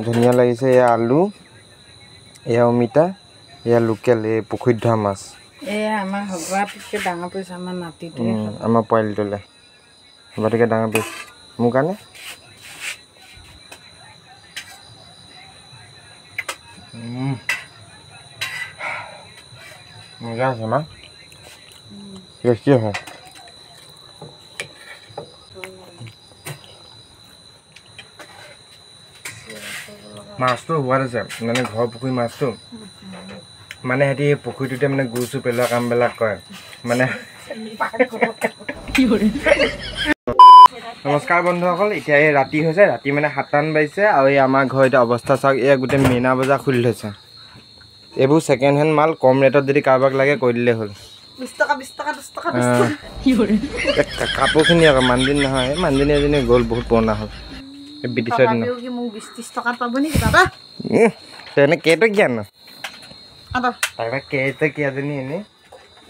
ধুনীয়া লাগিছে এয়া আলু এয়া অমিতা এয়া লোকেল এই পুখুৰীত ধৰা মাছ এয়া আমাৰ হগৰাতকৈ ডাঙৰ পিছ আমাৰ নাতিটোৱে আমাৰ পোৱালিটোলৈ হগৰাতকৈ ডাঙৰ পিছ মোৰ কাৰণে মজা আছে মা টেষ্টি হয় মাছটো হোৱাত আছে মানে ঘৰৰ পুখুৰী মাছটো মানে সিহঁতি পুখুৰীটোতে মানে গুৰ চুৰ পেলোৱা কামবিলাক কৰে মানে নমস্কাৰ বন্ধুসকল এতিয়া এই ৰাতি হৈছে ৰাতি মানে 7টামান বাজিছে আৰু এই আমাৰ ঘৰ এতিয়া অৱস্থা চাওক এয়া গোটেই মেইনা বজাৰ খুলি থৈছে এইবোৰ ছেকেণ্ড হেণ্ড মাল কম ৰেটত যদি কাৰোবাক লাগে কৈ দিলেই হ'ল 20 টকা 10 টকা 10 টকা কাপোৰখিনি আকৌ মানুহজনী নহয় মানুহজনী এজনী গ'ল বহুত পুৰণা হ'ল ব্ৰিটিছৰ দিনত মোক 20-30 টকাত পাব নেকি দাদা তেনে কেইটকীয়া ন তাইবা কেইটকীয়া এজনী এনেই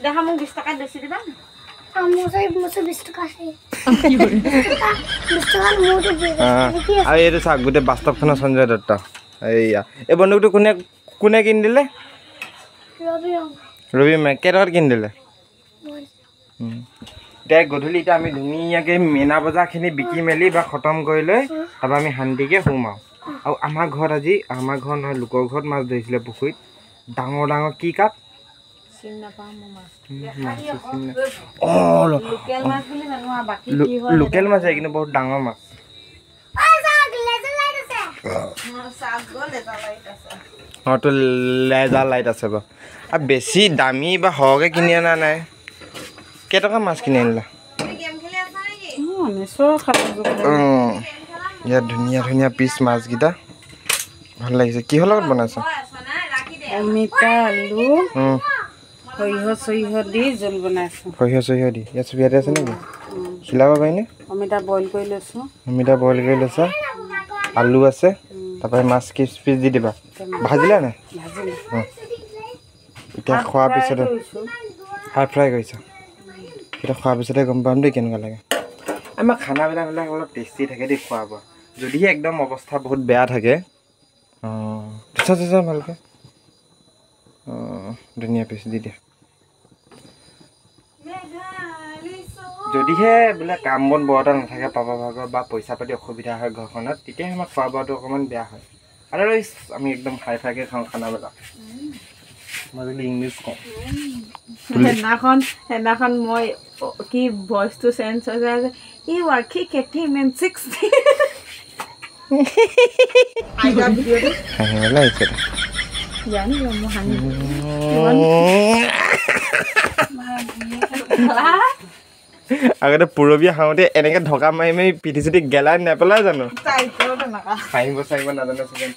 দেখা মোক 20 টকাত বেছি দিবা আৰু এইটো চাওক গোটেই বাস্তৱখনৰ সঞ্জয় দত্ত এইয়া এই বন্দুকটো কোনে কিনি দিলে ৰবি মে কেইটকাত কিনি দিলে এতিয়া গধূলি এতিয়া আমি ধুনীয়াকৈ মেইনা বজাৰখিনি বিকি মেলি বা খতম কৰি লৈ তাৰপৰা আমি শান্তিকৈ শুম আৰু আমাৰ ঘৰত আজি আমাৰ ঘৰত নহয় লোকৰ ঘৰত মাছ ধৰিছিলে পুখুৰীত ডাঙৰ ডাঙৰ কি কাপ লোকেল মাছ কিন্তু বহুত ডাঙৰ মাছ অঁ তো লেজাৰ লাইট আছে বাৰু আৰু বেছি দামী বা সৰহকৈ কিনি অনা নাই কেইটকা মাছ কিনি আনিলা ইয়াত ধুনীয়া ধুনীয়া পিচ মাছকেইটা ভাল লাগিছে কিহৰ লগত বনাইছা অমিতা আলু সৰিয়হ চৰিয়হ দি জোল বনাইছোঁ সৰিয়হ চৰিয়হ দি ইয়াত চুবিয়াতে আছে নেকি খিলাব পাৰিনে অমিতা বইল কৰি লৈছোঁ অমিতা বইল কৰি লৈছা আলু আছে তাৰপৰা মাছ পিচ দি দিবা ভাজিলা নাই এতিয়া খোৱাৰ পিছতে ফ্ৰাই কৰিছা এতিয়া খোৱাৰ পিছতে গম পাম দেই কেনেকুৱা লাগে আমাৰ খানাবিলাক হ'লে অলপ টেষ্টি থাকে দেই খোৱা বোৱা যদিহে একদম অৱস্থা বহুত বেয়া থাকে অঁ চাচা ভালকৈ অঁ ধুনীয়া পিচ দি দিয়া যদিহে বোলে কাম বন বৰ এটা নাথাকে পাবা ভাগৰ বা পইচা পাতি অসুবিধা হয় ঘৰখনত তেতিয়াহে আমাৰ খোৱা বোৱাটো অকণমান বেয়া হয় আৰু আমি একদম ফাইকৈ খাওঁ খানাবিলাক মই যদি ইংলিছ কওঁ সেইদিনাখন মই কি ভইচটো চেঞ্জ হৈ যায় যে ইউ আৰ কিকিং ইন 60 হাঁহিবলৈ আহিছে আগতে পুৰবীয়া খাওঁতে এনেকৈ ঢকা মাৰি মাৰি পিঠি চিঠি গেলাই নেপেলাই জানো হাঁহিব চাহিব নাজানে চাগে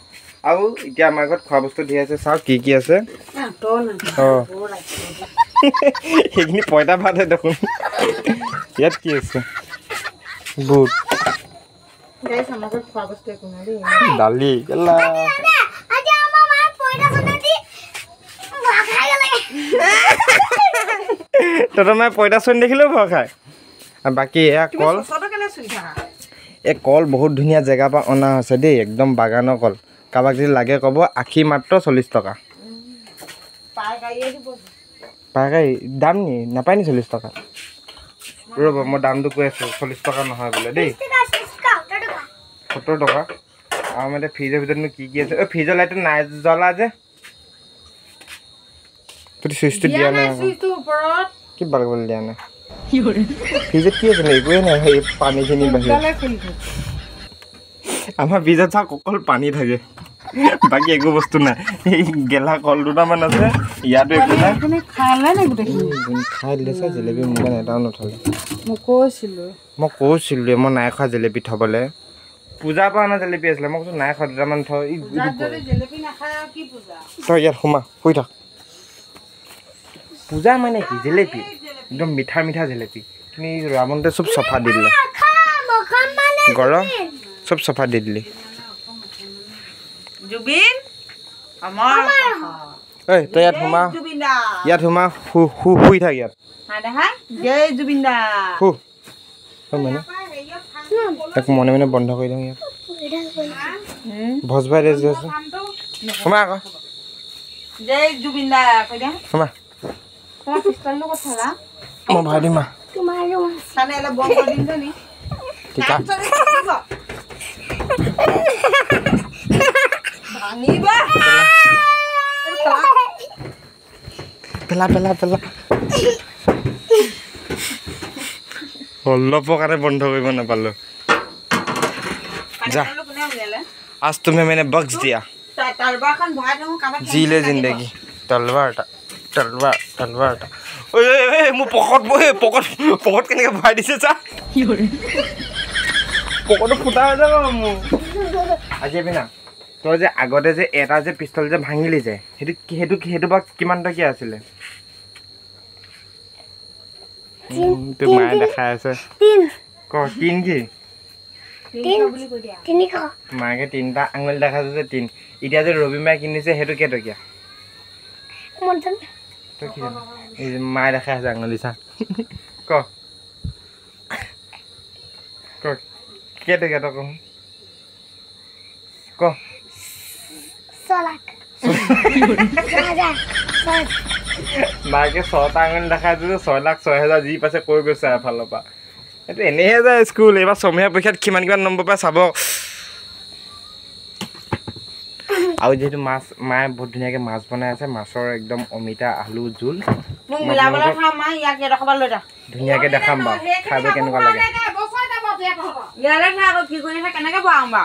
আৰু এতিয়া আমাৰ ঘৰত খোৱা বস্তু ধেৰ আছে চাওক কি আছে অঁ সেইখিনি পইতা ভাতহে দেখোন ইয়াত কি আছে বুট দালি তহঁতৰ মায়ে পইতা চুন দেখিলেও ভয় খায় বাকী এয়া কল এই কল বহুত ধুনীয়া জেগাৰ পৰা অনা হৈছে দেই একদম বাগানৰ কল কাৰোবাক যদি লাগে ক'ব আখি মাত্ৰ 40 টকা পাইকাৰী দাম নি নাপায় নি 40 টকা ৰ'ব মই দামটো কৈ আছোঁ 40 টকা নহয় বোলে দেই 70 টকা আৰু মানে ফ্ৰিজৰ ভিতৰতনো কি আছে ফ্ৰিজৰ লাইটটো নাই জ্বলা যে চুইচটো দিয়া নাই কি বালবলৈ দিয়া নাই ফ্ৰিজত কি আছে একোৱেই নাই সেই পানীখিনি বাহিৰত আমাৰ ফ্ৰিজত চাওক অকল পানী থাকে বাকী একো বস্তু নাই এই গেলা কল দুটামান আছে ইয়াতো একো নাই খাই দিলে চাই জেলেপি মোৰ কাৰণে এটাও নথলে মই কৈছিলোঁ মই নাই খোৱা জেলেপি থ'বলৈ পূজাৰ পৰা অনা জেলেপি আছিলে মই কৈছোঁ নাই খোৱা দুটামান থ তই ইয়াত সোমা শুই থাক পূজা মানে কি জেলেপি একদম মিঠা মিঠা জেলেপি কিন্তু ৰাৱণতে চব চফা দি দিলে গৰম চব চফা দি দিলি জুবিন ঐ তই ইয়াত সোমা শুই থাক ইয়াত শু মানে মনে মনে বন্ধ কৰি দিওঁ ইয়াত ভোজ ভাই ৰেজি আছো সোমা আকৌ জয় জুবিন্দা কৈ দিয়া সোমা তোমাৰ পিস্তলটো কথা লা মই ভাই দিম মা তোমাৰো সানে এলা বম কৰি দিন নি ঠিক আছে ভাঙিবা পেলা পেলা পেলা অলপ কাৰণে বন্ধ কৰিব নাপালো যা आज तुम्हें मैंने बख्श दिया তলবাৰখন ভৰাই দিওঁ কামত जी ले जिंदगी तलवार ओए मु पकट केनेके भৰাই দিছে চা পকট ফুটা হৈ যাব মু আজি বিনা তই যে আগতে যে এটা যে পিস্তল যে ভাঙিলি যে হেতু বা কিমান টকীয়া আছিলে তো মায়ে দেখাই আছে 3 ক 3 কি 3 ক মাকে 3টা আঙুল দেখাইছে যে 3 ইতিয়া যে ৰবি মায়ে কিনিছে হেতু কে টকীয়া মনতন তো কি এই যে মায়ে দেখাই আছে আঙুলি চা ক কে টকীয়া তো ক Solak. মাকে 6টা আঙুলি দেখাইছে যে 6 লাখ 6000 যি পাছে কৈ গৈছে এফালৰ পৰা এটো এনেহে যায় স্কুল এবাৰ সময় পৰীক্ষাত কিমান নম্বৰ পায় চাব আৰু যেটো মাছ মায়ে বহুত ধুনীয়াকে মাছ বনাই আছে মাছৰ একদম অমিতা আলু জোল মোক মিলাবলৈ খাম মা ইয়াক এডখবা লৈ যা ধুনীয়াকে দেখাম বা খাব কেনেকুৱা লাগে ইয়ালে না আকৌ কি কৰি আছে কেনেকে পাম বা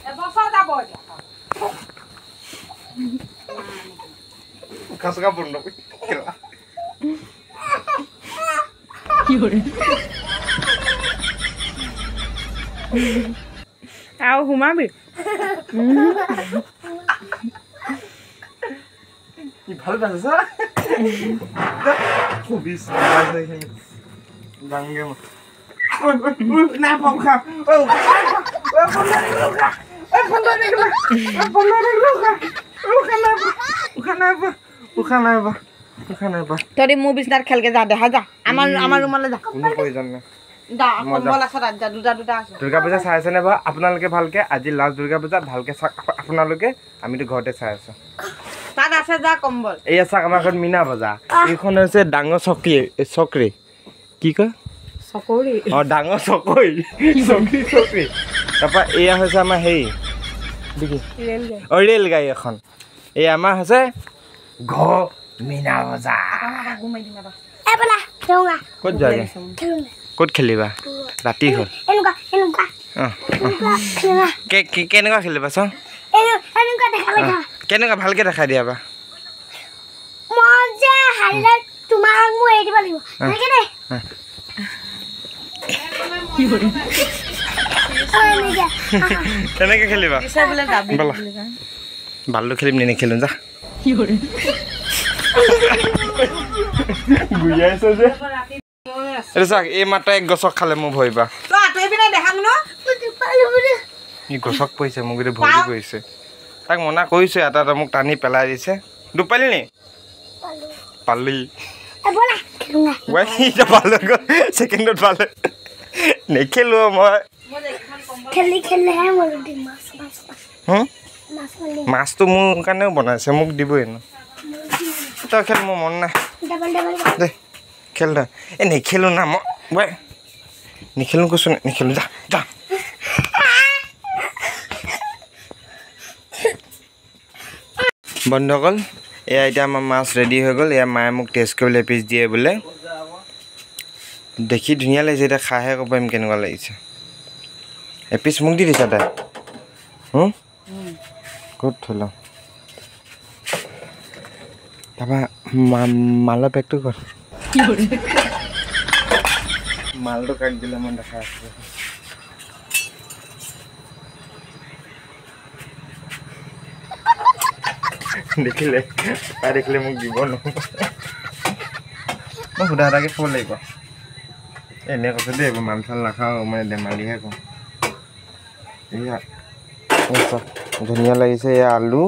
এবছৰ যাব এতিয়া কাসকা বন্ধ কেলা কি হরে আও হুমাবি কি ভাল পাইছ খুবিস আছে গাঙ্গে না পম খা ও তৰি মোৰ বিছনাত খেলকে যা দেখা যা আমাৰ ৰুমলৈ যা কোনো প্ৰয়োজন নাই যা কম্বল আছে ৰাত যা দুটা আছে দুৰ্গা পূজা চাই আছে নে বা আপোনালোকে ভালকে আজি লাষ্ট দুৰ্গা পূজা ভালকে আপোনালোকে আমিতো ঘৰতে চাই আছো তাত আছে যা কম্বল এই আছে আমাৰ ঘৰত মিনা বজা এইখন হৈছে ডাঙৰ চকৰি কি কয় চকৰি ডাঙৰ চকৰি তাৰপৰা এয়া হৈছে আমাৰ হেৰি ৰেল গাড়ী এখন এই আমাৰ হৈছে ঘৰ মিনা বজা ক'ত যাবি ক'ত খেলিবা ৰাতি হ'ল কেনেকুৱা খেলিবা চাওঁ কেনেকুৱা ভালকে দেখাই দিয়া বা কেনেকে খেলিবা বাল্লু খেলিম নে নেখেলো যা বুঝাইছে যে এটা চাক এই মাত্ৰা এক গছক খালে মোক ভৰিবা ই গছক পৰিছে মোক এতিয়া ভৰি পৰিছে তাক মনা কৰিছে এটা মোক টানি পেলাই দিছে দুখ পালি নি পালি ছেকেণ্ডত পালে নেখেলো মই মাছটো মোৰ কাৰণেও বনাইছে মোক দিবই ন তই খেল মোৰ মন নাই দে খেল তই এই নেখেলো না মই নেখেলো কৈছো নেখেলো যা যা বন্ধুসকল এয়া এতিয়া আমাৰ মাছ ৰেডি হৈ গ'ল এয়া মায়ে মোক টেষ্ট কৰিবলৈ এপিচ দিয়ে বোলে দেখি ধুনীয়া লাগিছে এতিয়া খাইহে ক'ব পাৰিম কেনেকুৱা লাগিছে এপিচ মোক দি দিছা তাই ক'ত থ'ল তাৰপৰা মালৰ পেকটো ক'ত মালটো কাটি দিলে মই দেখা আছোঁ দেখিলে তাই দেখিলে মোক দিব নহয় মই সুধা এটাকে খাব লাগিব এনে কৈছে দেই এইবোৰ মাংস নাখাওঁ মানে ধেমালিহে কওঁ এয়া ধুনীয়া লাগিছে এয়া আলু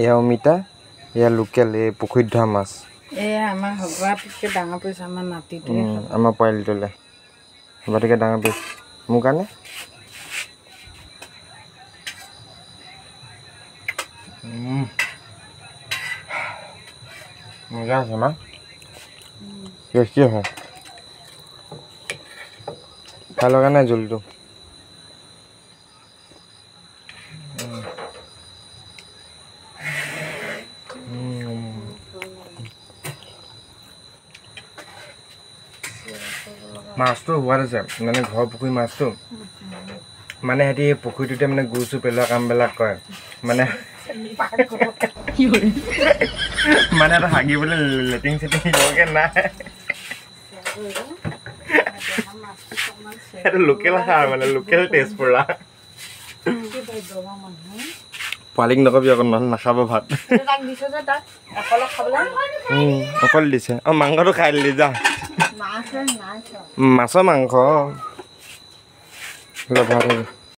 এয়া অমিতা এয়া লোকেল এই পুখুৰীত ধোৱা মাছ এয়া আমাৰ সবাতকৈ ডাঙৰ পিচ আমাৰ নাতিটোৱে আমাৰ পোৱালিটোলৈ সবাতকৈ ডাঙৰ পিচ মোৰ কাৰণে মজা আছে মা টেষ্টি হয় ভাল লগা নাই জোলটো মাছটো হোৱাত আছে মানে ঘৰৰ পুখুৰী মাছটো মানে সিহঁতি পুখুৰীটোতে মানে গু চু পেলোৱা কামবিলাক কৰে মানে মানে এটা হাগিবলৈ লেটিং চেটিং লগকে নাই এইটো লোকেল সাৰ মানে লোকেল টেষ্ট পুৰা পোৱালিক নকবি অকণ নহ'লে নাখাব ভাত অকল দিছে অঁ মাংসটো খাই দিলি যা মাছৰ মাংস ভাত